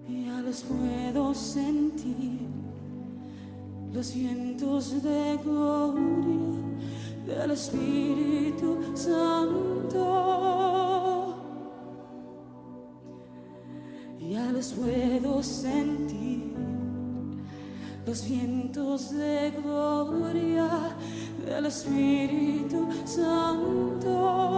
Ya los puedo sentir, los vientos de gloria del Espíritu Santo. Ya los puedo sentir, los vientos de gloria del Espíritu Santo.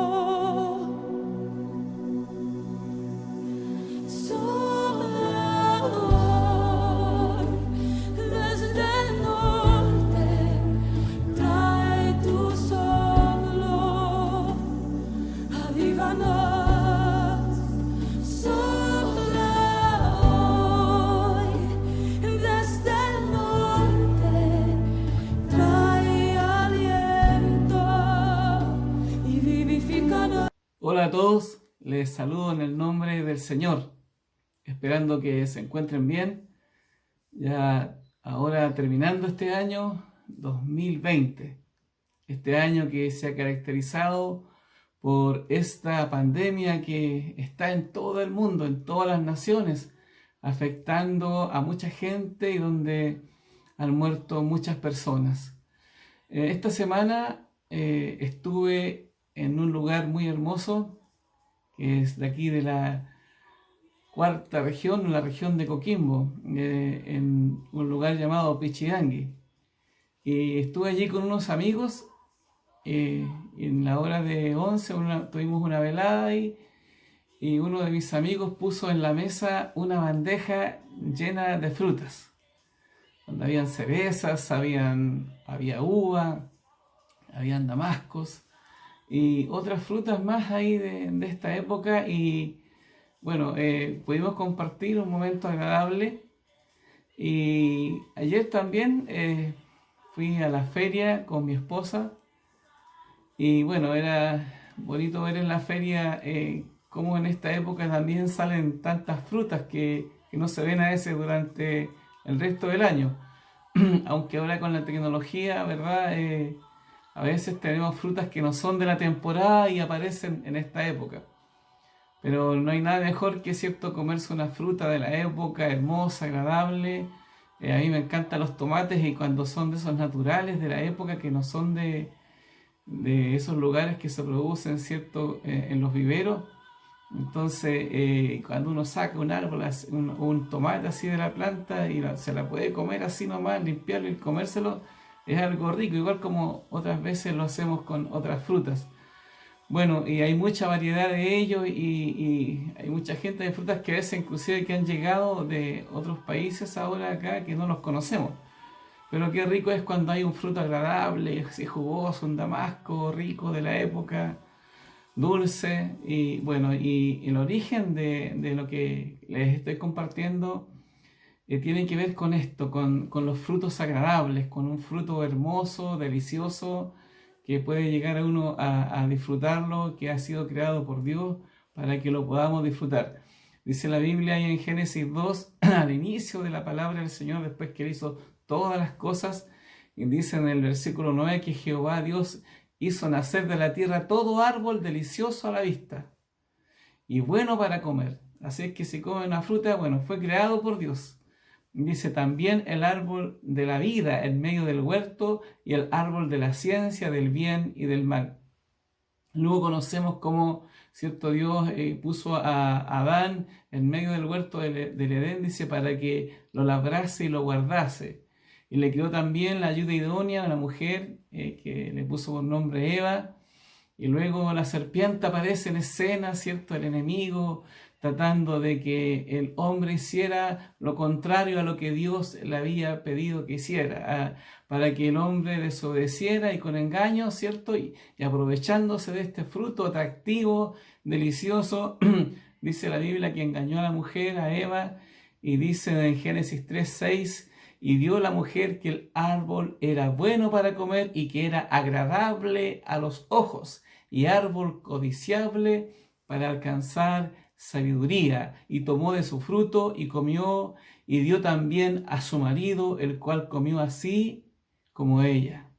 Hola a todos, les saludo en el nombre del Señor, esperando que se encuentren bien, ya ahora terminando este año 2020, este año que se ha caracterizado por esta pandemia que está en todo el mundo, en todas las naciones, afectando a mucha gente y donde han muerto muchas personas. Esta semana estuve en un lugar muy hermoso, que es de aquí de la cuarta región, la región de Coquimbo, en un lugar llamado Pichidangui. Y estuve allí con unos amigos, en la hora de 11 tuvimos una velada y uno de mis amigos puso en la mesa una bandeja llena de frutas, donde habían cerezas, había uva, habían damascos y otras frutas más ahí de esta época. Y bueno, pudimos compartir un momento agradable. Y ayer también fui a la feria con mi esposa y bueno, era bonito ver en la feria cómo en esta época también salen tantas frutas que no se ven a veces durante el resto del año. Aunque ahora con la tecnología, ¿verdad? A veces tenemos frutas que no son de la temporada y aparecen en esta época. Pero no hay nada mejor que, cierto, comerse una fruta de la época, hermosa, agradable. A mí me encantan los tomates y cuando son de esos naturales de la época, que no son de esos lugares que se producen, cierto, en los viveros. Entonces, cuando uno saca un árbol, un tomate así de la planta y se la puede comer así nomás, limpiarlo y comérselo, es algo rico, igual como otras veces lo hacemos con otras frutas. Bueno, y hay mucha variedad de ellos y hay mucha gente de frutas que a veces inclusive que han llegado de otros países ahora acá que no los conocemos. Pero qué rico es cuando hay un fruto agradable, así jugoso, un damasco rico de la época, dulce. Y bueno, y el origen de lo que les estoy compartiendo tiene que ver con esto, con los frutos agradables, con un fruto hermoso, delicioso, que puede llegar a uno a disfrutarlo, que ha sido creado por Dios para que lo podamos disfrutar. Dice la Biblia ahí en Génesis 2, al inicio de la palabra del Señor, después que Él hizo todas las cosas, y dice en el versículo 9 que Jehová Dios hizo nacer de la tierra todo árbol delicioso a la vista y bueno para comer. Así es que si comen una fruta, bueno, fue creado por Dios. Dice también el árbol de la vida en medio del huerto y el árbol de la ciencia del bien y del mal. Luego conocemos cómo, cierto, Dios puso a Adán en medio del huerto del Edén, dice, para que lo labrase y lo guardase. Y le creó también la ayuda idónea, una mujer que le puso por nombre Eva. Y luego la serpiente aparece en escena, ¿cierto? El enemigo tratando de que el hombre hiciera lo contrario a lo que Dios le había pedido que hiciera, para que el hombre desobedeciera y con engaño, ¿cierto? Y aprovechándose de este fruto atractivo, delicioso, dice la Biblia que engañó a la mujer, a Eva, y dice en Génesis 3:6, y vio la mujer que el árbol era bueno para comer y que era agradable a los ojos y árbol codiciable para alcanzar sabiduría, y tomó de su fruto y comió y dio también a su marido, el cual comió así como ella.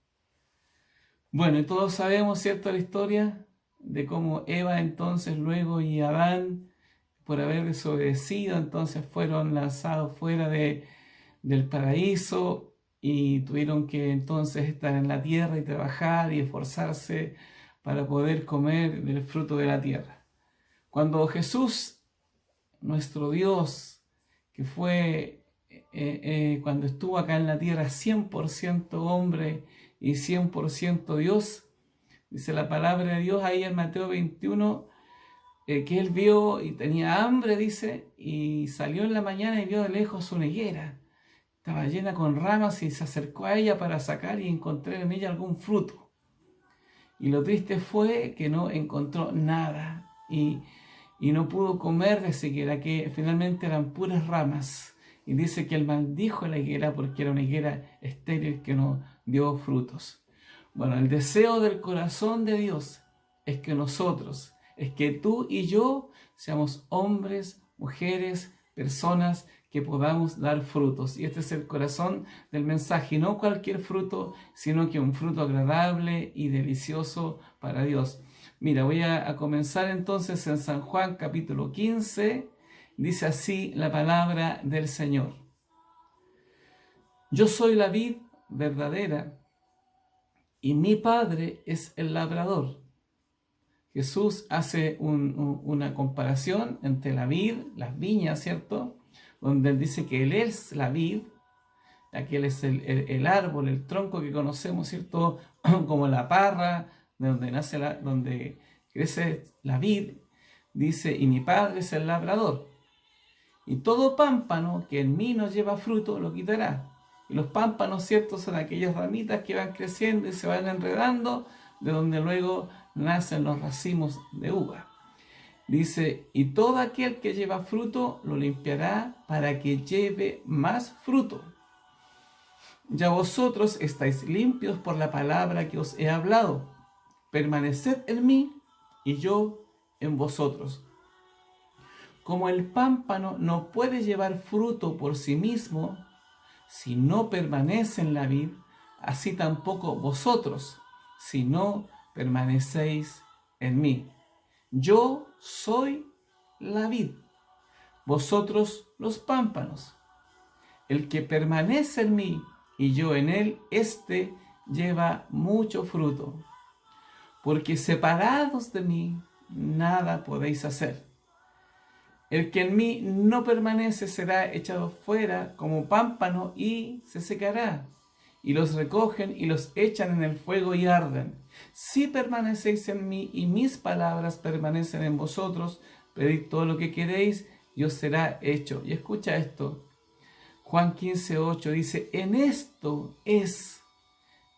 Bueno, y todos sabemos, ¿cierto?, la historia de cómo Eva entonces luego y Adán por haber desobedecido, entonces fueron lanzados fuera del paraíso y tuvieron que entonces estar en la tierra y trabajar y esforzarse para poder comer del fruto de la tierra. Cuando Jesús, nuestro Dios, que fue cuando estuvo acá en la tierra 100% hombre y 100% Dios, dice la palabra de Dios ahí en Mateo 21, que él vio y tenía hambre, dice, y salió en la mañana y vio de lejos una higuera. Estaba llena con ramas y se acercó a ella para sacar y encontrar en ella algún fruto. Y lo triste fue que no encontró nada y no pudo comer de esa higuera, que finalmente eran puras ramas. Y dice que él maldijo la higuera porque era una higuera estéril que no dio frutos. Bueno, el deseo del corazón de Dios es que tú y yo seamos hombres, mujeres, personas que podamos dar frutos. Y este es el corazón del mensaje, y no cualquier fruto, sino que un fruto agradable y delicioso para Dios. Mira, voy a comenzar entonces en San Juan capítulo 15, dice así la palabra del Señor. Yo soy la vid verdadera y mi Padre es el labrador. Jesús hace una comparación entre la vid, las viñas, ¿cierto? Donde él dice que él es la vid, aquel es el árbol, el tronco que conocemos, ¿cierto? Como la parra, de donde donde crece la vid, dice, y mi Padre es el labrador. Y todo pámpano que en mí no lleva fruto, lo quitará. Y los pámpanos, ¿cierto? Son aquellas ramitas que van creciendo y se van enredando, de donde luego nacen los racimos de uva. Dice, y todo aquel que lleva fruto lo limpiará para que lleve más fruto. Ya vosotros estáis limpios por la palabra que os he hablado. Permaneced en mí y yo en vosotros. Como el pámpano no puede llevar fruto por sí mismo si no permanece en la vid, así tampoco vosotros, si no permanecéis en mí. Yo soy la vid, vosotros los pámpanos. El que permanece en mí y yo en él, éste lleva mucho fruto, porque separados de mí nada podéis hacer. El que en mí no permanece será echado fuera como pámpano y se secará. Y los recogen y los echan en el fuego y arden. Si permanecéis en mí y mis palabras permanecen en vosotros, pedid todo lo que queréis y os será hecho. Y escucha esto. Juan 15:8 dice, en esto es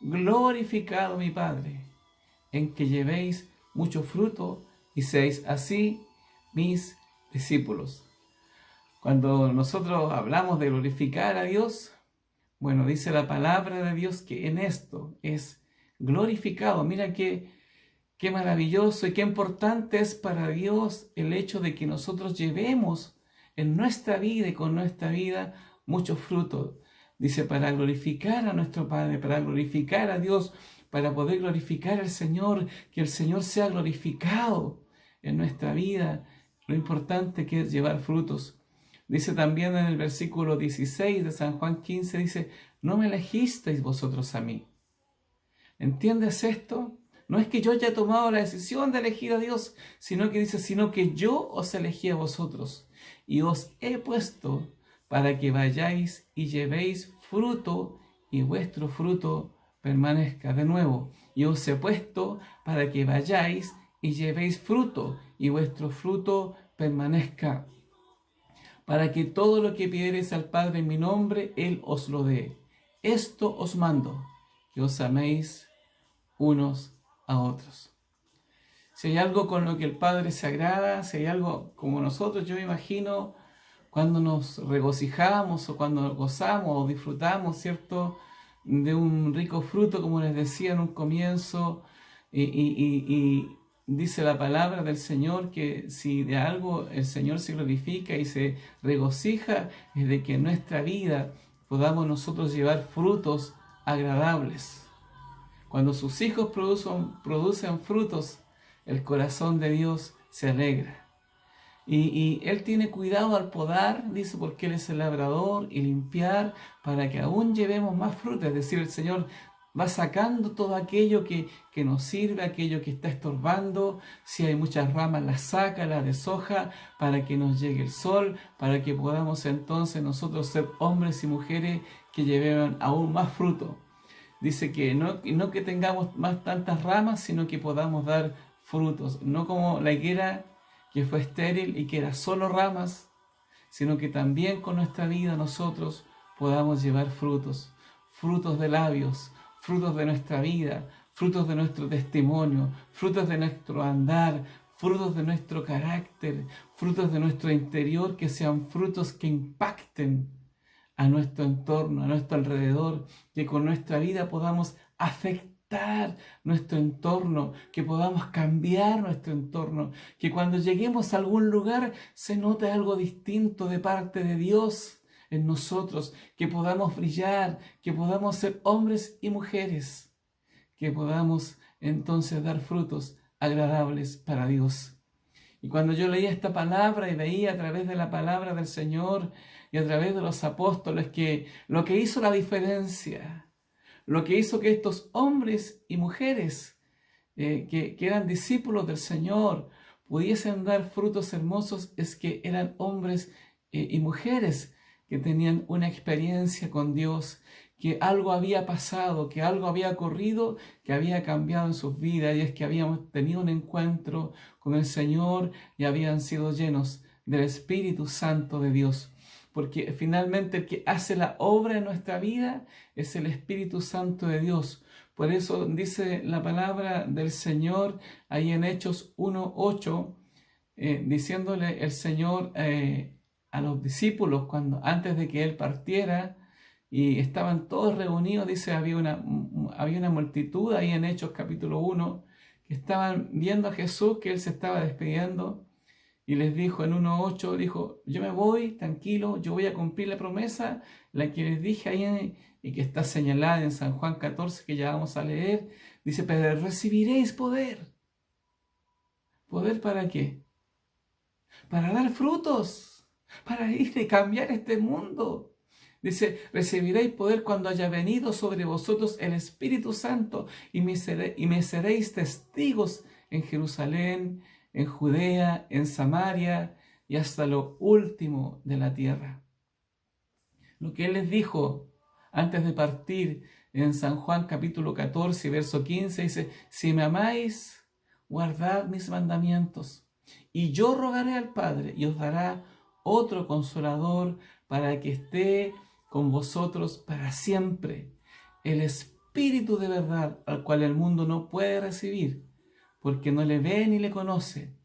glorificado mi Padre, en que llevéis mucho fruto y seáis así mis discípulos. Cuando nosotros hablamos de glorificar a Dios, bueno, dice la palabra de Dios que en esto es glorificado. Mira qué maravilloso y qué importante es para Dios el hecho de que nosotros llevemos en nuestra vida y con nuestra vida mucho fruto. Dice, para glorificar a nuestro Padre, para glorificar a Dios, para poder glorificar al Señor, que el Señor sea glorificado en nuestra vida. Lo importante que es llevar frutos. Dice también en el versículo 16 de San Juan 15, dice, no me elegisteis vosotros a mí. ¿Entiendes esto? No es que yo haya tomado la decisión de elegir a Dios, sino que yo os elegí a vosotros y os he puesto para que vayáis y llevéis fruto y vuestro fruto permanezca. De nuevo, y os he puesto para que vayáis y llevéis fruto y vuestro fruto permanezca, para que todo lo que pidiereis al Padre en mi nombre, Él os lo dé. Esto os mando, que os améis unos a otros. Si hay algo con lo que el Padre se agrada, si hay algo como nosotros, yo me imagino cuando nos regocijamos o cuando gozamos o disfrutamos, ¿cierto?, de un rico fruto, como les decía en un comienzo, y dice la palabra del Señor que si de algo el Señor se glorifica y se regocija, es de que en nuestra vida podamos nosotros llevar frutos agradables. Cuando sus hijos producen frutos, el corazón de Dios se alegra. Y Él tiene cuidado al podar, dice, porque Él es el labrador, y limpiar para que aún llevemos más fruta. Es decir, el Señor va sacando todo aquello que nos sirve, aquello que está estorbando. Si hay muchas ramas, las saca, las deshoja, para que nos llegue el sol, para que podamos entonces nosotros ser hombres y mujeres que lleven aún más fruto. Dice que no que tengamos más tantas ramas, sino que podamos dar frutos. No como la higuera que fue estéril y que era solo ramas, sino que también con nuestra vida nosotros podamos llevar frutos. Frutos de labios, frutos de nuestra vida, frutos de nuestro testimonio, frutos de nuestro andar, frutos de nuestro carácter, frutos de nuestro interior, que sean frutos que impacten a nuestro entorno, a nuestro alrededor, que con nuestra vida podamos afectar nuestro entorno, que podamos cambiar nuestro entorno, que cuando lleguemos a algún lugar se note algo distinto de parte de Dios en nosotros, que podamos brillar, que podamos ser hombres y mujeres, que podamos entonces dar frutos agradables para Dios. Y cuando yo leía esta palabra y veía a través de la palabra del Señor y a través de los apóstoles que lo que hizo la diferencia, lo que hizo que estos hombres y mujeres que eran discípulos del Señor pudiesen dar frutos hermosos, es que eran hombres y mujeres que tenían una experiencia con Dios, que algo había pasado, que algo había ocurrido, que había cambiado en sus vidas, y es que habíamos tenido un encuentro con el Señor y habían sido llenos del Espíritu Santo de Dios. Porque finalmente el que hace la obra en nuestra vida es el Espíritu Santo de Dios. Por eso dice la palabra del Señor ahí en Hechos 1:8, diciéndole el Señor a los discípulos antes de que Él partiera, y estaban todos reunidos, dice, había una multitud ahí en Hechos capítulo 1, que estaban viendo a Jesús, que Él se estaba despidiendo, y les dijo en 1:8, dijo, yo me voy, tranquilo, yo voy a cumplir la promesa, la que les dije ahí, y que está señalada en San Juan 14, que ya vamos a leer. Dice, pero recibiréis poder. ¿Poder para qué? Para dar frutos, para ir y cambiar este mundo. Dice, recibiréis poder cuando haya venido sobre vosotros el Espíritu Santo, y me seréis testigos en Jerusalén, en Judea, en Samaria y hasta lo último de la tierra. Lo que Él les dijo antes de partir en San Juan capítulo 14, verso 15, dice, si me amáis, guardad mis mandamientos, y yo rogaré al Padre, y os dará otro consolador para que esté con vosotros para siempre, el Espíritu de verdad, al cual el mundo no puede recibir, porque no le ve ni le conoce,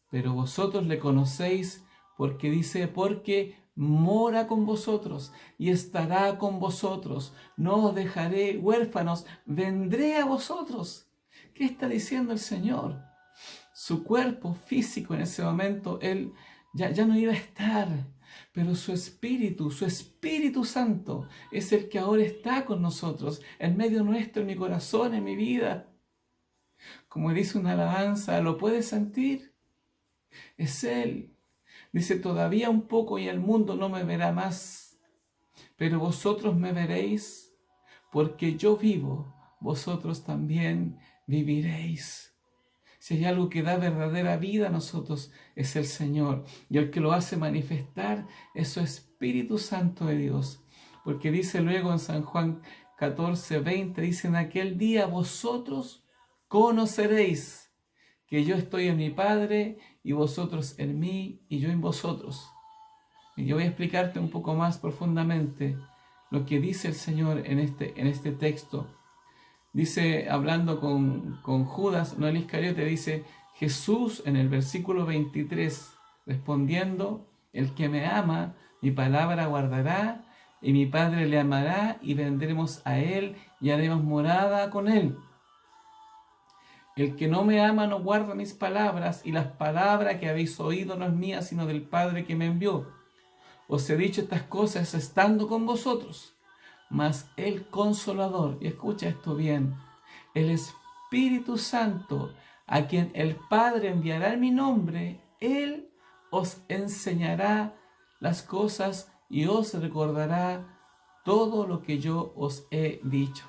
pero vosotros le conocéis, porque dice, porque mora con vosotros y estará con vosotros, no os dejaré huérfanos, vendré a vosotros. ¿Qué está diciendo el Señor? Su cuerpo físico en ese momento, Él ya no iba a estar, pero su Espíritu Santo, es el que ahora está con nosotros, en medio nuestro, en mi corazón, en mi vida. Como dice una alabanza, ¿lo puedes sentir? Es Él. Dice, todavía un poco y el mundo no me verá más, pero vosotros me veréis, porque yo vivo, vosotros también viviréis. Si hay algo que da verdadera vida a nosotros, es el Señor. Y el que lo hace manifestar es su Espíritu Santo de Dios. Porque dice luego en San Juan 14:20, dice, en aquel día vosotros conoceréis que yo estoy en mi Padre y vosotros en mí y yo en vosotros. Y yo voy a explicarte un poco más profundamente lo que dice el Señor en este texto. Dice, hablando con Judas, no el Iscariote, dice Jesús en el versículo 23, respondiendo, el que me ama, mi palabra guardará, y mi Padre le amará, y vendremos a él y haremos morada con él. El que no me ama no guarda mis palabras, y las palabras que habéis oído no es mía, sino del Padre que me envió. Os he dicho estas cosas estando con vosotros, mas el Consolador, y escucha esto bien, el Espíritu Santo, a quien el Padre enviará en mi nombre, Él os enseñará las cosas y os recordará todo lo que yo os he dicho.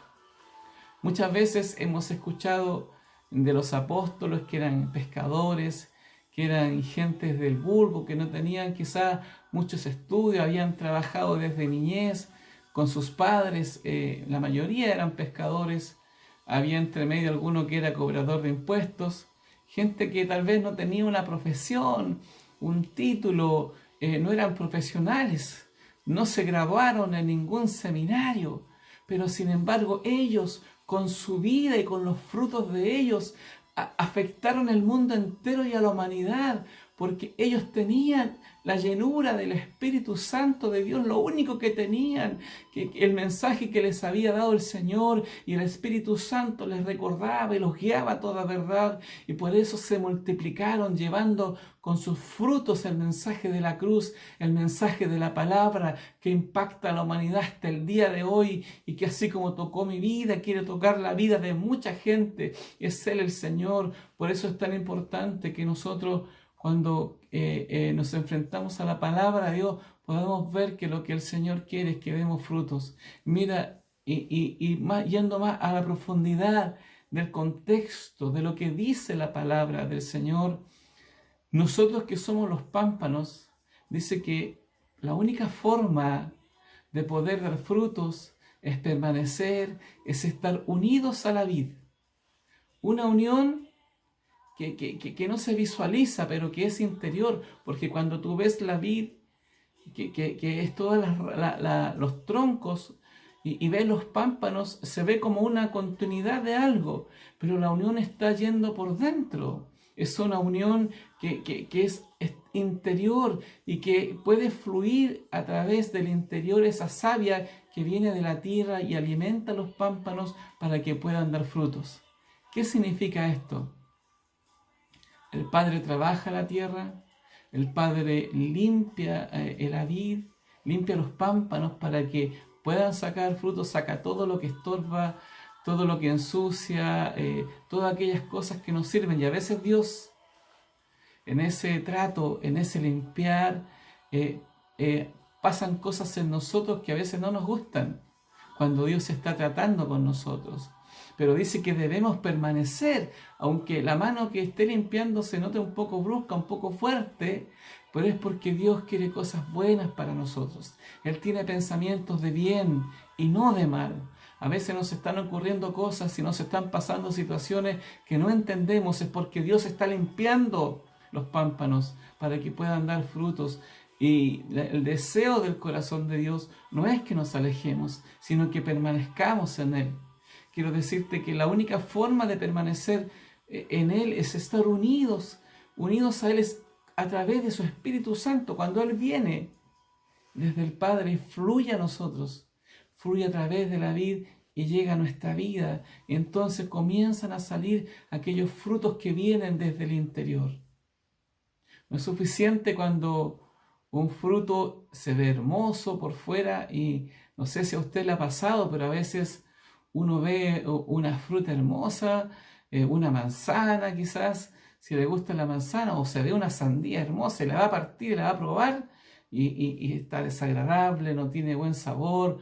Muchas veces hemos escuchado de los apóstoles que eran pescadores, que eran gentes del vulgo, que no tenían quizá muchos estudios, habían trabajado desde niñez con sus padres, la mayoría eran pescadores, había entre medio alguno que era cobrador de impuestos, gente que tal vez no tenía una profesión, un título, no eran profesionales, no se graduaron en ningún seminario, pero sin embargo ellos con su vida y con los frutos de ellos afectaron el mundo entero y a la humanidad, porque ellos tenían la llenura del Espíritu Santo de Dios, lo único que tenían, que el mensaje que les había dado el Señor, y el Espíritu Santo les recordaba y los guiaba a toda verdad, y por eso se multiplicaron llevando con sus frutos el mensaje de la cruz, el mensaje de la palabra que impacta a la humanidad hasta el día de hoy, y que así como tocó mi vida, quiere tocar la vida de mucha gente. Es Él el Señor. Por eso es tan importante que nosotros, cuando nos enfrentamos a la palabra de Dios, podemos ver que lo que el Señor quiere es que demos frutos. Mira, yendo más a la profundidad del contexto, de lo que dice la palabra del Señor, nosotros que somos los pámpanos, dice que la única forma de poder dar frutos es permanecer, es estar unidos a la vid. Una unión que no se visualiza, pero que es interior, porque cuando tú ves la vid, que es todos los troncos, y ves los pámpanos, se ve como una continuidad de algo, pero la unión está yendo por dentro. Es una unión que es interior y que puede fluir a través del interior, esa savia que viene de la tierra y alimenta los pámpanos para que puedan dar frutos. ¿Qué significa esto? El Padre trabaja la tierra, el Padre limpia la vid, limpia los pámpanos para que puedan sacar frutos, saca todo lo que estorba, todo lo que ensucia, todas aquellas cosas que nos sirven. Y a veces Dios, en ese trato, en ese limpiar, pasan cosas en nosotros que a veces no nos gustan, cuando Dios está tratando con nosotros. Pero dice que debemos permanecer, aunque la mano que esté limpiando se note un poco brusca, un poco fuerte, pero es porque Dios quiere cosas buenas para nosotros. Él tiene pensamientos de bien y no de mal. A veces nos están ocurriendo cosas y nos están pasando situaciones que no entendemos, es porque Dios está limpiando los pámpanos para que puedan dar frutos. Y el deseo del corazón de Dios no es que nos alejemos, sino que permanezcamos en Él. Quiero decirte que la única forma de permanecer en Él es estar unidos a Él es a través de su Espíritu Santo. Cuando Él viene desde el Padre, fluye a nosotros, fluye a través de la vid y llega a nuestra vida. Y entonces comienzan a salir aquellos frutos que vienen desde el interior. No es suficiente cuando un fruto se ve hermoso por fuera, y no sé si a usted le ha pasado, pero a veces uno ve una fruta hermosa, una manzana quizás, si le gusta la manzana, o se ve una sandía hermosa y la va a partir, la va a probar, y está desagradable, no tiene buen sabor,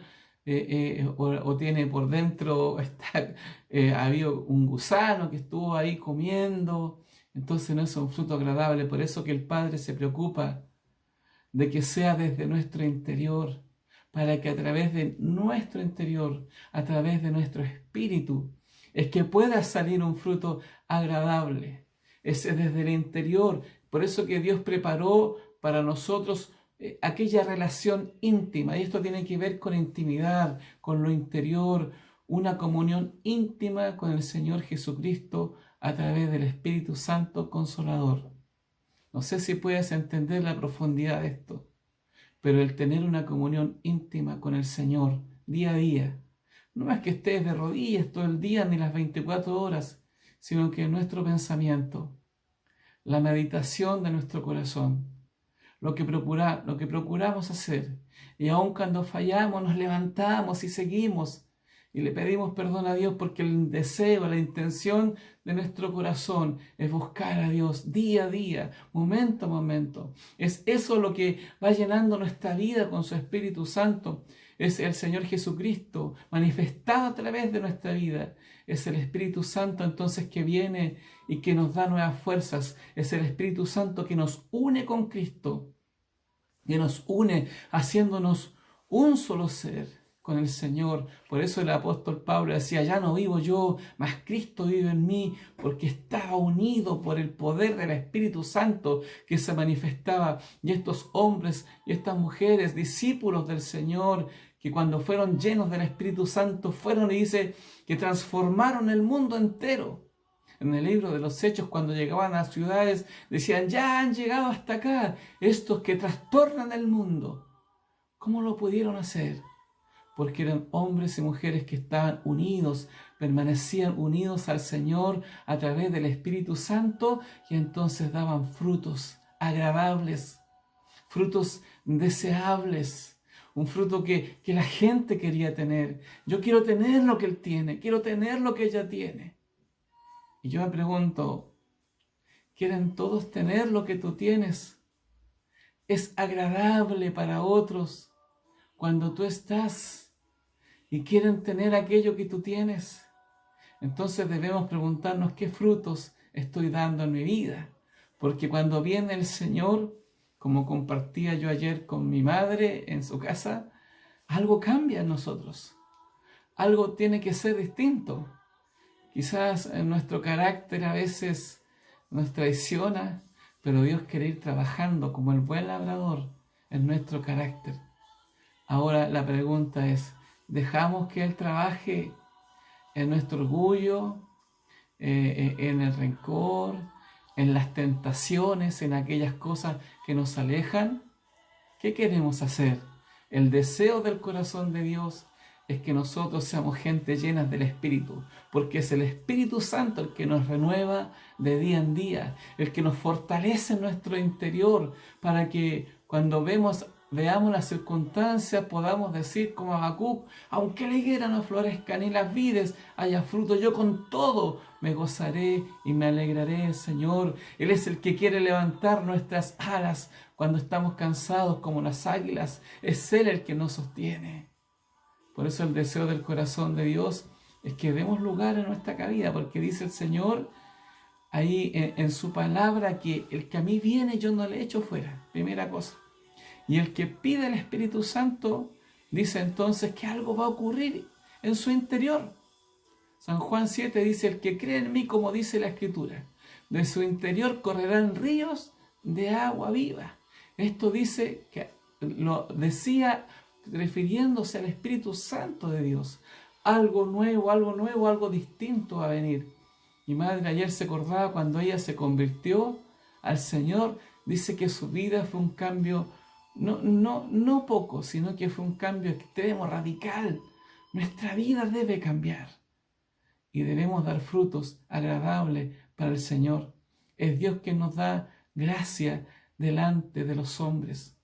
o tiene por dentro, ha habido un gusano que estuvo ahí comiendo, entonces no es un fruto agradable. Por eso que el Padre se preocupa de que sea desde nuestro interior, para que a través de nuestro interior, a través de nuestro espíritu, es que pueda salir un fruto agradable. Es desde el interior. Por eso que Dios preparó para nosotros aquella relación íntima. Y esto tiene que ver con intimidad, con lo interior, una comunión íntima con el Señor Jesucristo a través del Espíritu Santo Consolador. No sé si puedes entender la profundidad de esto, pero el tener una comunión íntima con el Señor día a día, no es que estés de rodillas todo el día ni las 24 horas, sino que nuestro pensamiento, la meditación de nuestro corazón, lo que procuramos hacer, y aun cuando fallamos nos levantamos y seguimos, Y le pedimos perdón a Dios porque el deseo, la intención de nuestro corazón es buscar a Dios día a día, momento a momento. Es eso lo que va llenando nuestra vida con su Espíritu Santo. Es el Señor Jesucristo manifestado a través de nuestra vida. Es el Espíritu Santo entonces que viene y que nos da nuevas fuerzas. Es el Espíritu Santo que nos une con Cristo, que nos une haciéndonos un solo ser con el Señor. Por eso el apóstol Pablo decía, ya no vivo yo, mas Cristo vive en mí, porque estaba unido por el poder del Espíritu Santo que se manifestaba. Y estos hombres y estas mujeres, discípulos del Señor, que cuando fueron llenos del Espíritu Santo, fueron y dice que transformaron el mundo entero. En el libro de los Hechos, cuando llegaban a las ciudades, decían, ya han llegado hasta acá estos que trastornan el mundo. ¿Cómo lo pudieron hacer? Porque eran hombres y mujeres que estaban unidos, permanecían unidos al Señor a través del Espíritu Santo y entonces daban frutos agradables, frutos deseables, un fruto que la gente quería tener. Yo quiero tener lo que él tiene, quiero tener lo que ella tiene. Y yo me pregunto, ¿quieren todos tener lo que tú tienes? ¿Es agradable para otros cuando tú estás y quieren tener aquello que tú tienes? Entonces debemos preguntarnos qué frutos estoy dando en mi vida. Porque cuando viene el Señor, como compartía yo ayer con mi madre en su casa, algo cambia en nosotros. Algo tiene que ser distinto. Quizás en nuestro carácter a veces nos traiciona, pero Dios quiere ir trabajando como el buen labrador en nuestro carácter. Ahora la pregunta es, ¿dejamos que Él trabaje en nuestro orgullo, en el rencor, en las tentaciones, en aquellas cosas que nos alejan? ¿Qué queremos hacer? El deseo del corazón de Dios es que nosotros seamos gente llena del Espíritu, porque es el Espíritu Santo el que nos renueva de día en día, el que nos fortalece en nuestro interior, para que cuando veamos las circunstancias podamos decir como Habacuc, aunque la higuera no florezca ni las vides haya fruto, yo con todo me gozaré y me alegraré, Señor. Él es el que quiere levantar nuestras alas cuando estamos cansados como las águilas. Es Él el que nos sostiene. Por eso el deseo del corazón de Dios es que demos lugar en nuestra cabida, porque dice el Señor ahí en su palabra que el que a mí viene yo no le echo fuera, primera cosa. Y el que pide el Espíritu Santo dice entonces que algo va a ocurrir en su interior. San Juan 7 dice, el que cree en mí, como dice la Escritura, de su interior correrán ríos de agua viva. Esto dice que lo decía refiriéndose al Espíritu Santo de Dios. Algo nuevo, algo distinto va a venir. Mi madre ayer se acordaba cuando ella se convirtió al Señor, dice que su vida fue un cambio, no poco, sino que fue un cambio extremo, radical. Nuestra vida debe cambiar y debemos dar frutos agradables para el Señor. Es Dios quien nos da gracia delante de los hombres.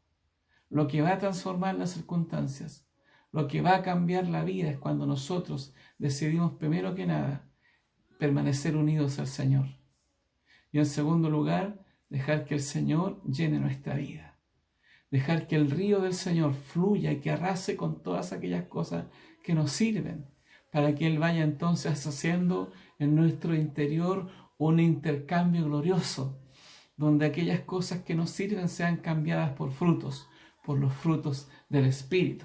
Lo que va a transformar las circunstancias, lo que va a cambiar la vida es cuando nosotros decidimos primero que nada permanecer unidos al Señor. Y en segundo lugar, dejar que el Señor llene nuestra vida. Dejar que el río del Señor fluya y que arrase con todas aquellas cosas que nos sirven, para que Él vaya entonces haciendo en nuestro interior un intercambio glorioso, donde aquellas cosas que nos sirven sean cambiadas por frutos, por los frutos del Espíritu.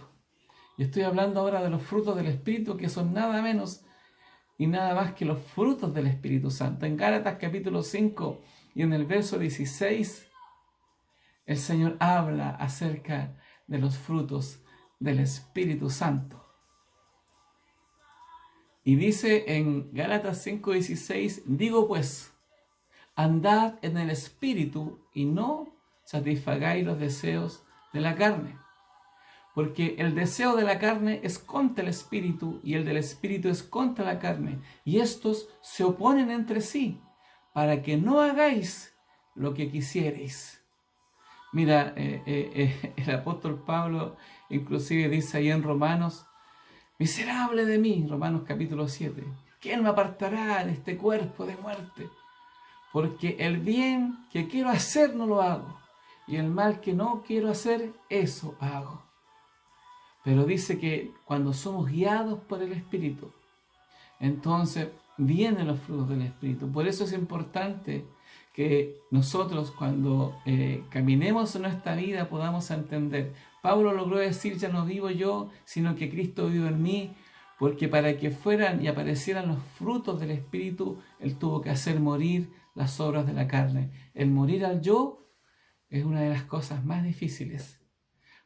Y estoy hablando ahora de los frutos del Espíritu, que son nada menos y nada más que los frutos del Espíritu Santo. En Gálatas capítulo 5 y en el verso 16, el Señor habla acerca de los frutos del Espíritu Santo. Y dice en Gálatas 5:16, digo pues, andad en el Espíritu y no satisfagáis los deseos de la carne. Porque el deseo de la carne es contra el Espíritu y el del Espíritu es contra la carne. Y estos se oponen entre sí para que no hagáis lo que quisierais. Mira, el apóstol Pablo inclusive dice ahí en Romanos, Miserable de mí, Romanos capítulo 7. ¿Quién me apartará de este cuerpo de muerte? Porque el bien que quiero hacer no lo hago, y el mal que no quiero hacer, eso hago. Pero dice que cuando somos guiados por el Espíritu, entonces vienen los frutos del Espíritu. Por eso es importante que nosotros cuando caminemos en nuestra vida podamos entender. Pablo logró decir, ya no vivo yo, sino que Cristo vive en mí, porque para que fueran y aparecieran los frutos del Espíritu, Él tuvo que hacer morir las obras de la carne. El morir al yo es una de las cosas más difíciles.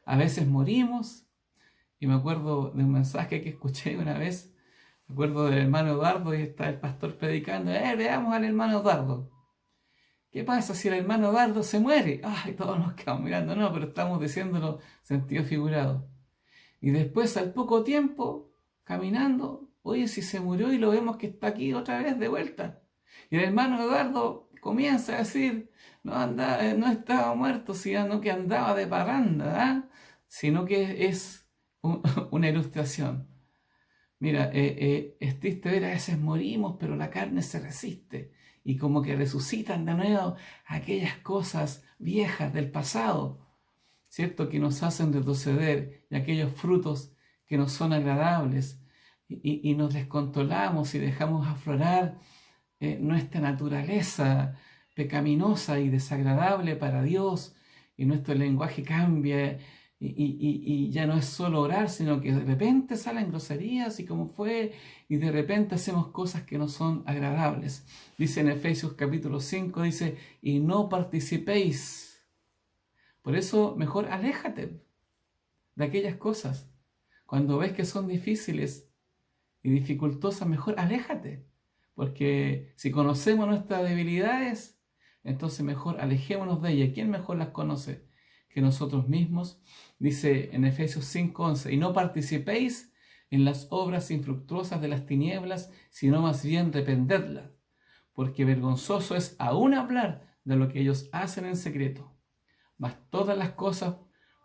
A veces morimos, y me acuerdo de un mensaje que escuché una vez, me acuerdo del hermano Eduardo, y está el pastor predicando, veamos al hermano Eduardo. ¿Qué pasa si el hermano Eduardo se muere? Ay, todos nos quedamos mirando, no, pero estamos diciéndolo sentido figurado. Y después, al poco tiempo, caminando, oye, si se murió y lo vemos que está aquí otra vez de vuelta. Y el hermano Eduardo comienza a decir, no estaba muerto, sino que andaba de parranda, sino que es una ilustración. Mira, es triste ver, a veces morimos, pero la carne se resiste y como que resucitan de nuevo aquellas cosas viejas del pasado, ¿cierto? Que nos hacen retroceder, y aquellos frutos que nos son agradables, y nos descontrolamos y dejamos aflorar nuestra naturaleza pecaminosa y desagradable para Dios, y nuestro lenguaje cambia, y ya no es solo orar, sino que de repente salen groserías y como fue, y de repente hacemos cosas que no son agradables. Dice en Efesios capítulo 5, dice, y no participéis. Por eso mejor aléjate de aquellas cosas. Cuando ves que son difíciles y dificultosas, mejor aléjate. Porque si conocemos nuestras debilidades, entonces mejor alejémonos de ellas. ¿Quién mejor las conoce que nosotros mismos? Dice en Efesios 5:11, y no participéis en las obras infructuosas de las tinieblas, sino más bien reprendedlas, porque vergonzoso es aún hablar de lo que ellos hacen en secreto. Mas todas las cosas,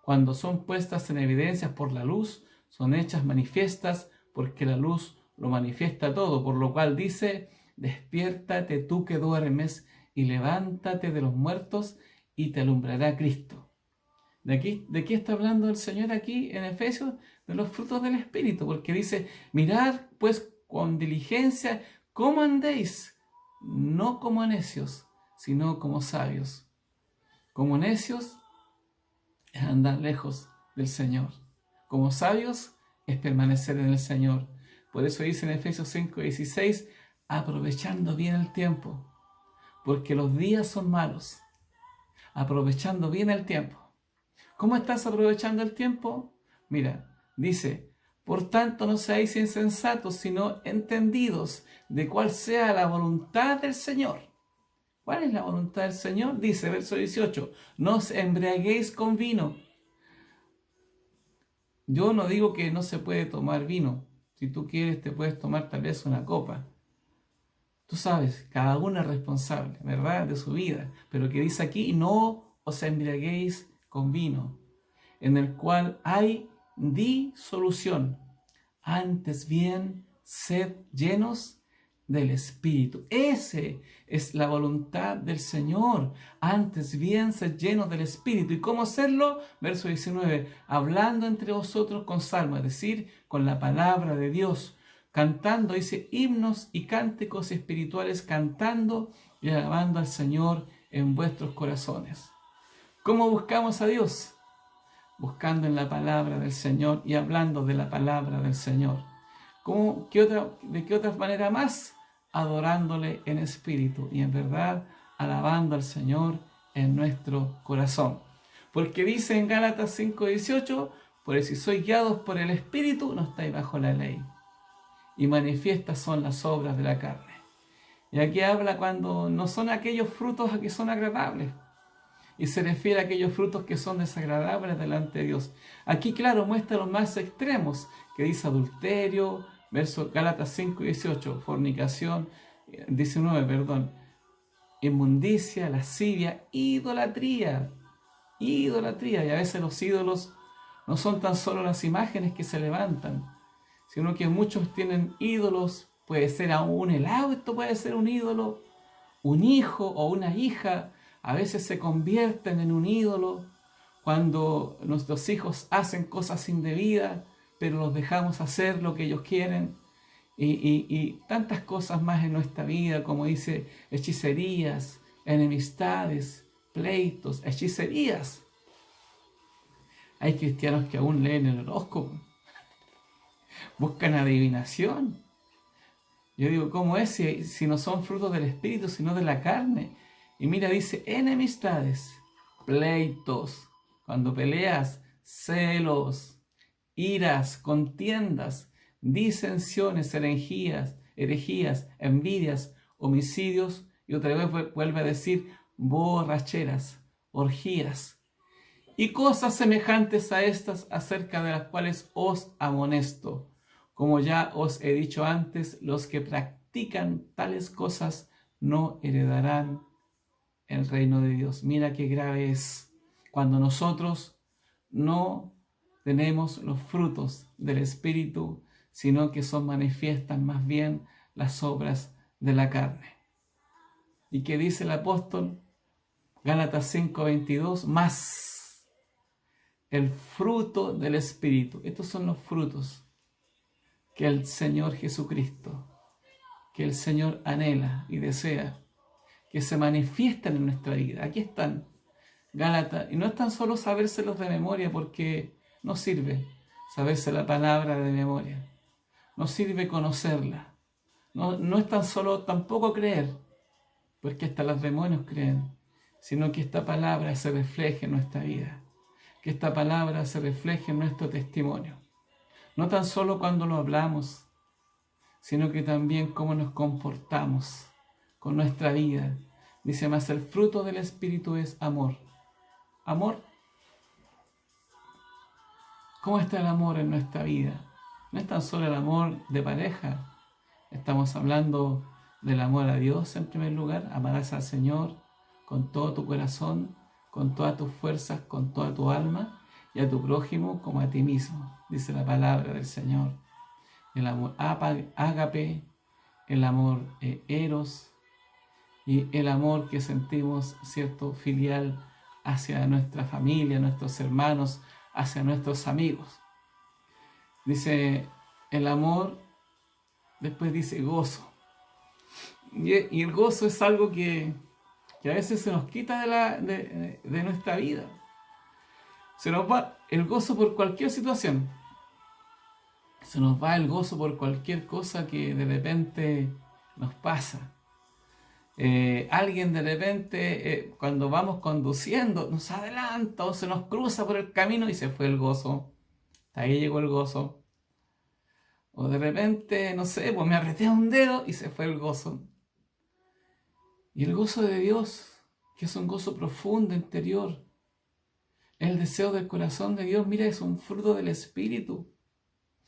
cuando son puestas en evidencia por la luz, son hechas manifiestas, porque la luz lo manifiesta todo, por lo cual dice, despiértate tú que duermes, y levántate de los muertos, y te alumbrará Cristo. ¿De qué está hablando el Señor aquí en Efesios? De los frutos del Espíritu, porque dice, mirad pues con diligencia cómo andéis, no como necios, sino como sabios. Como necios es andar lejos del Señor. Como sabios es permanecer en el Señor. Por eso dice en Efesios 5:16, aprovechando bien el tiempo, porque los días son malos. Aprovechando bien el tiempo. ¿Cómo estás aprovechando el tiempo? Mira, dice, por tanto no seáis insensatos, sino entendidos de cuál sea la voluntad del Señor. ¿Cuál es la voluntad del Señor? Dice, verso 18, no os embriaguéis con vino. Yo no digo que no se puede tomar vino. Si tú quieres, te puedes tomar tal vez una copa. Tú sabes, cada uno es responsable, ¿verdad?, de su vida. Pero que dice aquí, no os embriaguéis con vino, en el cual hay disolución. Antes bien, sed llenos del Espíritu. Ese es la voluntad del Señor. Antes bien, sed llenos del Espíritu. ¿Y cómo hacerlo? Verso 19. Hablando entre vosotros con salmos, es decir, con la palabra de Dios. Cantando, dice, himnos y cánticos espirituales, cantando y alabando al Señor en vuestros corazones. ¿Cómo buscamos a Dios? Buscando en la palabra del Señor y hablando de la palabra del Señor. ¿De qué otra manera más? Adorándole en espíritu y en verdad, alabando al Señor en nuestro corazón. Porque dice en Gálatas 5:18, pues si sois guiados por el Espíritu, no estáis bajo la ley. Y manifiestas son las obras de la carne. Y aquí habla cuando no son aquellos frutos que son agradables. Y se refiere a aquellos frutos que son desagradables delante de Dios. Aquí, claro, muestra los más extremos, que dice adulterio, verso Gálatas 5:18, fornicación, 19, inmundicia, lascivia, idolatría. Y a veces los ídolos no son tan solo las imágenes que se levantan, sino que muchos tienen ídolos. Puede ser aún el auto, puede ser un ídolo, un hijo o una hija. A veces se convierten en un ídolo cuando nuestros hijos hacen cosas indebidas, pero los dejamos hacer lo que ellos quieren. Y tantas cosas más en nuestra vida, como dice, hechicerías, enemistades, pleitos, hechicerías. Hay cristianos que aún leen el horóscopo, buscan adivinación. Yo digo, ¿cómo es si no son frutos del Espíritu, sino de la carne? Y mira, dice, enemistades, pleitos, cuando peleas, celos, iras, contiendas, disensiones, herejías, envidias, homicidios, y otra vez vuelve a decir, borracheras, orgías, y cosas semejantes a estas, acerca de las cuales os amonesto. Como ya os he dicho antes, los que practican tales cosas no heredarán el reino de Dios. Mira qué grave es cuando nosotros no tenemos los frutos del Espíritu, sino que manifiestan más bien las obras de la carne. ¿Y qué dice el apóstol? Gálatas 5:22, más el fruto del Espíritu. Estos son los frutos que el Señor Jesucristo, que el Señor anhela y desea que se manifiestan en nuestra vida. Aquí están, Gálatas, y no es tan solo sabérselos de memoria, porque no sirve saberse la palabra de memoria, no sirve conocerla, no es tan solo tampoco creer, porque hasta los demonios creen, sino que esta palabra se refleje en nuestra vida, que esta palabra se refleje en nuestro testimonio. No tan solo cuando lo hablamos, sino que también cómo nos comportamos con nuestra vida. Dice más, el fruto del Espíritu es amor. ¿Amor? ¿Cómo está el amor en nuestra vida? No es tan solo el amor de pareja. Estamos hablando del amor a Dios en primer lugar. Amarás al Señor con todo tu corazón, con todas tus fuerzas, con toda tu alma, y a tu prójimo como a ti mismo, dice la palabra del Señor. El amor ágape, el amor eros, y el amor que sentimos, cierto, filial hacia nuestra familia, nuestros hermanos, hacia nuestros amigos. Dice el amor, después dice gozo. Y el gozo es algo que a veces se nos quita de nuestra vida. Se nos va el gozo por cualquier situación. Se nos va el gozo por cualquier cosa que de repente nos pasa. Alguien de repente, cuando vamos conduciendo, nos adelanta o se nos cruza por el camino y se fue el gozo. Hasta ahí llegó el gozo. O de repente, no sé, pues me apreté un dedo y se fue el gozo. Y el gozo de Dios, que es un gozo profundo, interior, el deseo del corazón de Dios, mira, es un fruto del Espíritu.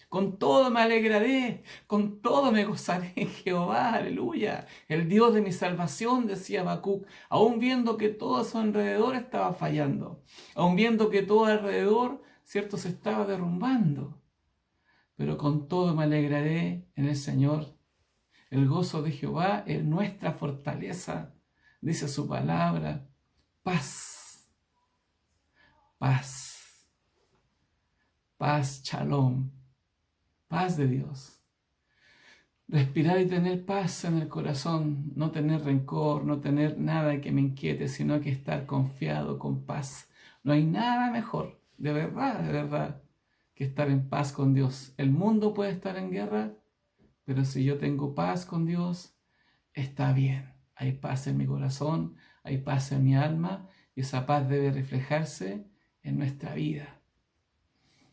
Con todo me alegraré, con todo me gozaré en Jehová, aleluya. El Dios de mi salvación, decía Habacuc, aún viendo que todo a su alrededor estaba fallando, aún viendo que todo alrededor, cierto, se estaba derrumbando. Pero con todo me alegraré en el Señor. El gozo de Jehová es nuestra fortaleza, dice su palabra. Paz. Paz, paz, shalom, paz de Dios. Respirar y tener paz en el corazón, no tener rencor, no tener nada que me inquiete, sino que estar confiado, con paz. No hay nada mejor, de verdad, que estar en paz con Dios. El mundo puede estar en guerra, pero si yo tengo paz con Dios, está bien. Hay paz en mi corazón, hay paz en mi alma, y esa paz debe reflejarse en nuestra vida.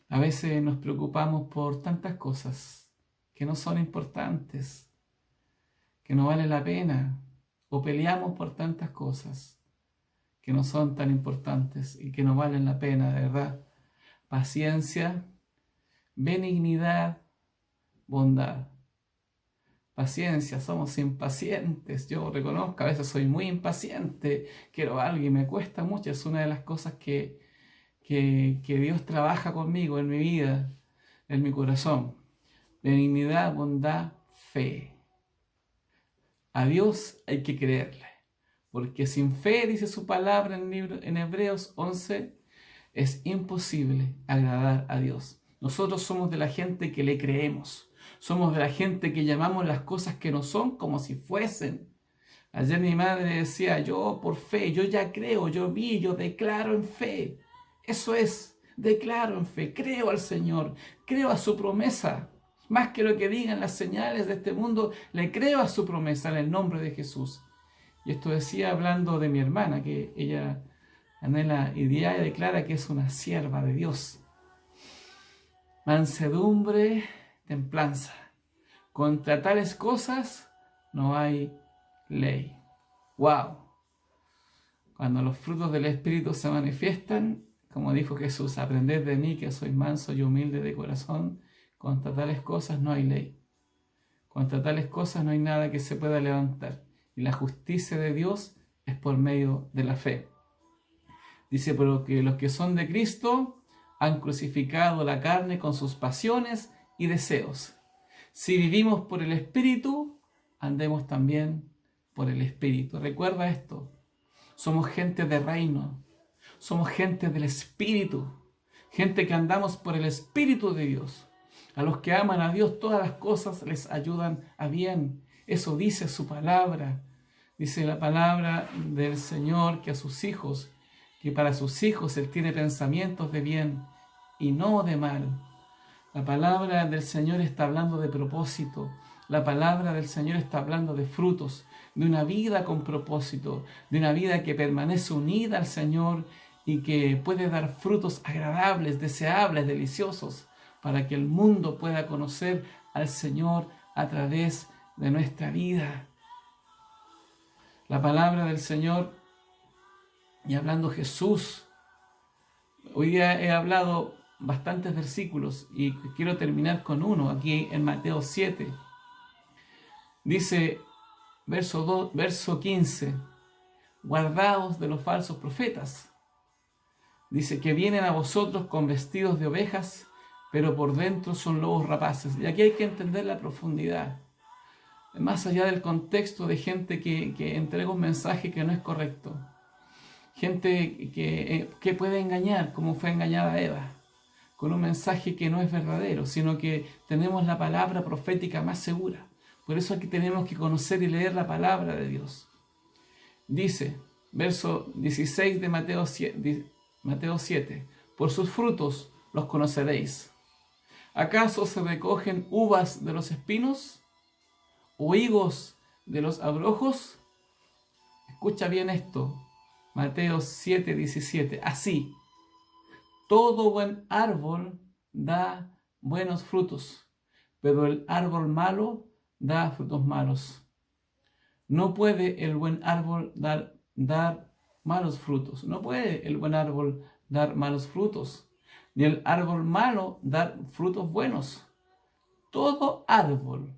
A veces nos preocupamos por tantas cosas que no son importantes, que no vale la pena, o peleamos por tantas cosas que no son tan importantes y que no valen la pena, de verdad. Paciencia, benignidad, bondad. Paciencia, somos impacientes. Yo reconozco, a veces soy muy impaciente, quiero algo y me cuesta mucho. Es una de las cosas que Dios trabaja conmigo en mi vida, en mi corazón. benignidad, bondad, fe. A Dios hay que creerle, porque sin fe, dice su palabra en Hebreos 11, es imposible agradar a Dios. Nosotros somos de la gente que le creemos. Somos de la gente que llamamos las cosas que no son como si fuesen. Ayer mi madre decía, yo por fe, yo ya creo, yo vi, yo declaro en fe. Eso es, declaro en fe, creo al Señor, creo a su promesa. Más que lo que digan las señales de este mundo, le creo a su promesa en el nombre de Jesús. Y esto decía hablando de mi hermana, que ella anhela y día y declara que es una sierva de Dios. Mansedumbre, templanza. Contra tales cosas no hay ley. ¡Wow! Cuando los frutos del Espíritu se manifiestan, como dijo Jesús, aprended de mí que soy manso y humilde de corazón. Contra tales cosas no hay ley. Contra tales cosas no hay nada que se pueda levantar. Y la justicia de Dios es por medio de la fe. Dice, pero que los que son de Cristo han crucificado la carne con sus pasiones y deseos. Si vivimos por el Espíritu, andemos también por el Espíritu. Recuerda esto. Somos gente de reino. Somos gente del Espíritu. Gente que andamos por el Espíritu de Dios. A los que aman a Dios, todas las cosas les ayudan a bien. Eso dice su palabra. Dice la palabra del Señor que a sus hijos, que para sus hijos Él tiene pensamientos de bien y no de mal. La palabra del Señor está hablando de propósito. La palabra del Señor está hablando de frutos, de una vida con propósito, de una vida que permanece unida al Señor y que puede dar frutos agradables, deseables, deliciosos, para que el mundo pueda conocer al Señor a través de nuestra vida. La palabra del Señor, y hablando Jesús, hoy día he hablado bastantes versículos y quiero terminar con uno aquí en Mateo 7. Dice, verso 15, guardaos de los falsos profetas. Dice que vienen a vosotros con vestidos de ovejas, pero por dentro son lobos rapaces. Y aquí hay que entender la profundidad. Más allá del contexto de gente que entrega un mensaje que no es correcto. Gente que puede engañar, como fue engañada Eva, con un mensaje que no es verdadero, sino que tenemos la palabra profética más segura. Por eso aquí tenemos que conocer y leer la palabra de Dios. Dice, verso 16 de Mateo 7, por sus frutos los conoceréis. ¿Acaso se recogen uvas de los espinos o higos de los abrojos? Escucha bien esto, Mateo 7, 17. Así, todo buen árbol da buenos frutos, pero el árbol malo da frutos malos. No puede el buen árbol dar malos frutos. No puede el buen árbol dar malos frutos, ni el árbol malo dar frutos buenos. Todo árbol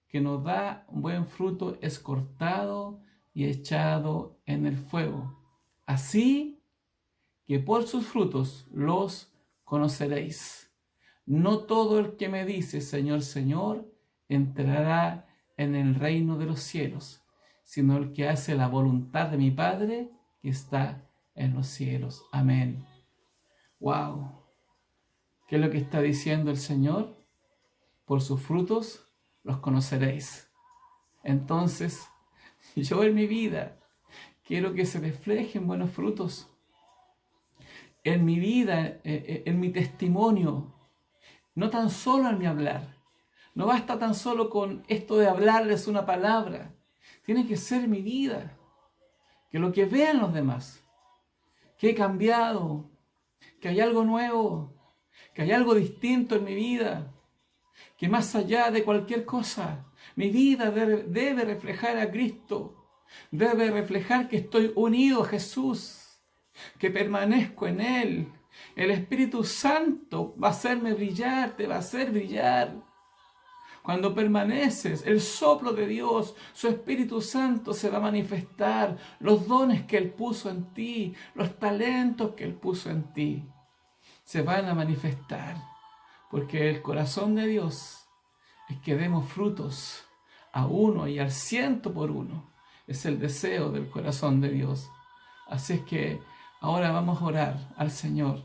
que no da buen fruto es cortado y echado en el fuego. Así que por sus frutos los conoceréis. No todo el que me dice, Señor, Señor, entrará en el reino de los cielos, sino el que hace la voluntad de mi Padre que está en los cielos. Amén. ¡Wow! ¿Qué es lo que está diciendo el Señor? Por sus frutos los conoceréis. Entonces, yo en mi vida quiero que se reflejen buenos frutos. En mi vida, en mi testimonio, no tan solo en mi hablar. No basta tan solo con esto de hablarles una palabra. Tiene que ser mi vida. Que lo que vean los demás, que he cambiado, que hay algo nuevo, que hay algo distinto en mi vida, que más allá de cualquier cosa, mi vida debe reflejar a Cristo, debe reflejar que estoy unido a Jesús, que permanezco en Él. El Espíritu Santo va a hacerme brillar, te va a hacer brillar. Cuando permaneces, el soplo de Dios, su Espíritu Santo se va a manifestar, los dones que Él puso en ti, los talentos que Él puso en ti, se van a manifestar, porque el corazón de Dios es que demos frutos a 1 y al 100 por 1. Es el deseo del corazón de Dios. Así es que ahora vamos a orar al Señor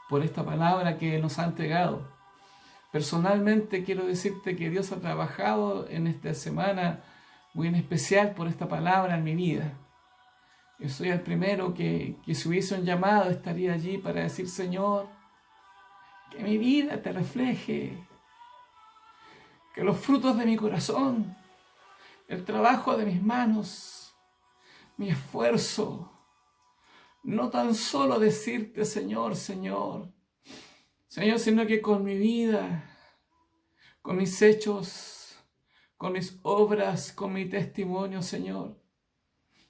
por esta palabra que nos ha entregado. Personalmente quiero decirte que Dios ha trabajado en esta semana muy en especial por esta palabra en mi vida. Yo soy el primero que si hubiese un llamado estaría allí para decir: Señor, que mi vida te refleje, que los frutos de mi corazón, el trabajo de mis manos, mi esfuerzo, no tan solo decirte Señor, Señor, Señor, sino que con mi vida, con mis hechos, con mis obras, con mi testimonio, Señor.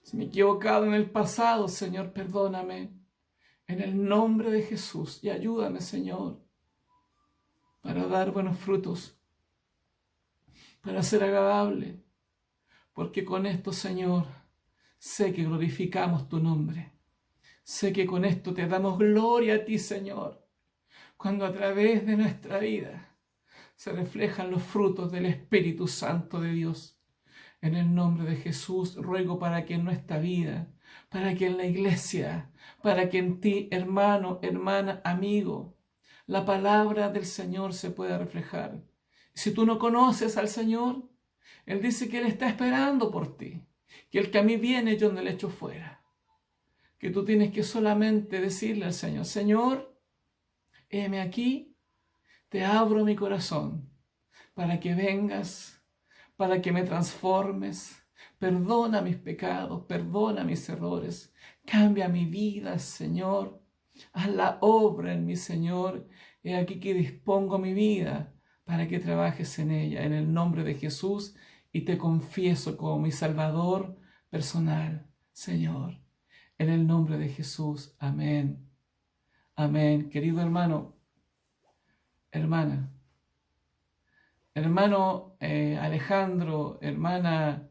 Si me he equivocado en el pasado, Señor, perdóname en el nombre de Jesús y ayúdame, Señor, para dar buenos frutos, para ser agradable, porque con esto, Señor, sé que glorificamos tu nombre. Sé que con esto te damos gloria a ti, Señor, cuando a través de nuestra vida se reflejan los frutos del Espíritu Santo de Dios. En el nombre de Jesús ruego para que en nuestra vida, para que en la iglesia, para que en ti, hermano, hermana, amigo, la palabra del Señor se pueda reflejar. Si tú no conoces al Señor, Él dice que Él está esperando por ti, que el que a mí viene yo no le echo fuera, que tú tienes que solamente decirle al Señor: Señor, heme aquí, te abro mi corazón para que vengas, para que me transformes, perdona mis pecados, perdona mis errores, cambia mi vida, Señor, haz la obra en mi Señor, he aquí que dispongo mi vida para que trabajes en ella, en el nombre de Jesús, y te confieso como mi Salvador personal, Señor, en el nombre de Jesús, amén, amén. Querido hermano, hermana, hermano Alejandro, hermana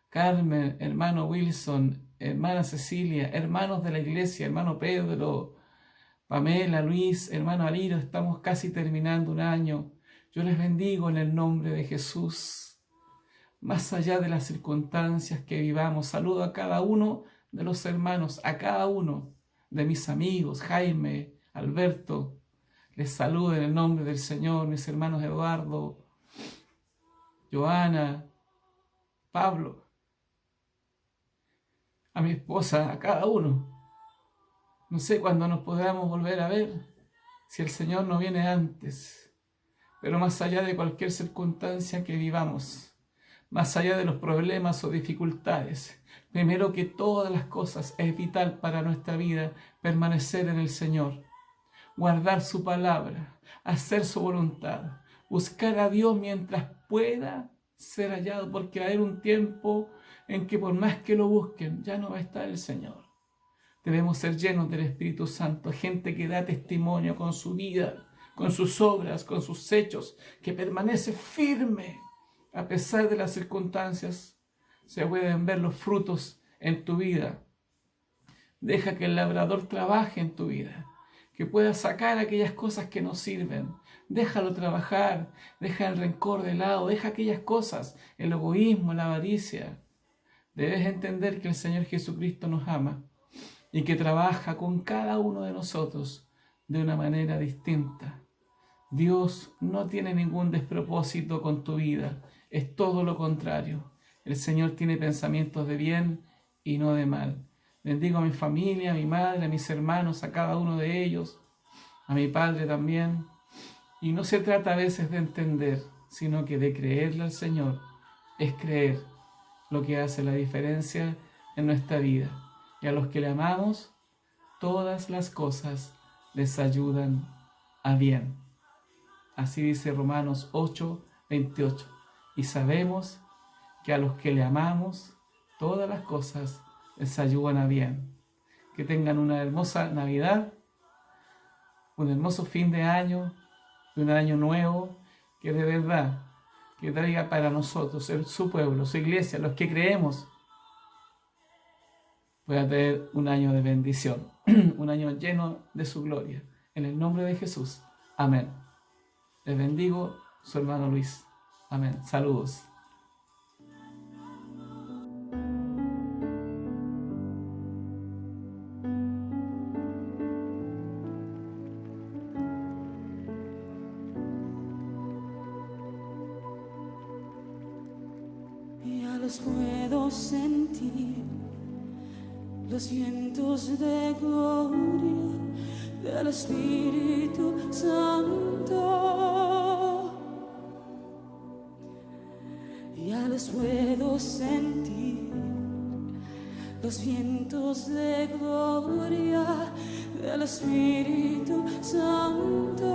Carmen, hermano Wilson, hermana Cecilia, hermanos de la iglesia, hermano Pedro, Pamela, Luis, hermano Aliro, estamos casi terminando un año. Yo les bendigo en el nombre de Jesús. Más allá de las circunstancias que vivamos, saludo a cada uno de los hermanos, a cada uno de mis amigos, Jaime, Alberto. Les saludo en el nombre del Señor, mis hermanos Eduardo, Joana, Pablo, a mi esposa, a cada uno. No sé cuándo nos podamos volver a ver, si el Señor no viene antes. Pero más allá de cualquier circunstancia que vivamos, más allá de los problemas o dificultades, primero que todas las cosas es vital para nuestra vida permanecer en el Señor, guardar su palabra, hacer su voluntad, buscar a Dios mientras pueda ser hallado, porque va a haber un tiempo en que por más que lo busquen, ya no va a estar el Señor. Debemos ser llenos del Espíritu Santo, gente que da testimonio con su vida, con sus obras, con sus hechos, que permanece firme a pesar de las circunstancias. Se pueden ver los frutos en tu vida. Deja que el labrador trabaje en tu vida, que pueda sacar aquellas cosas que no sirven. Déjalo trabajar, deja el rencor de lado, deja aquellas cosas, el egoísmo, la avaricia. Debes entender que el Señor Jesucristo nos ama y que trabaja con cada uno de nosotros de una manera distinta. Dios no tiene ningún despropósito con tu vida, es todo lo contrario. El Señor tiene pensamientos de bien y no de mal. Bendigo a mi familia, a mi madre, a mis hermanos, a cada uno de ellos, a mi padre también. Y no se trata a veces de entender, sino que de creerle al Señor. Es creer lo que hace la diferencia en nuestra vida. Y a los que le amamos, todas las cosas les ayudan a bien. Así dice Romanos 8:28. Y sabemos que a los que le amamos, todas las cosas les ayudan a bien. Que tengan una hermosa Navidad, un hermoso fin de año, un año nuevo, que de verdad, que traiga para nosotros, su pueblo, su iglesia, los que creemos, pueda tener un año de bendición, un año lleno de su gloria. En el nombre de Jesús. Amén. Les bendigo, su hermano Luis. Amén. Saludos. Ya los puedo sentir, los vientos de gloria del Espíritu Santo. Ya los puedo sentir, los vientos de gloria del Espíritu Santo.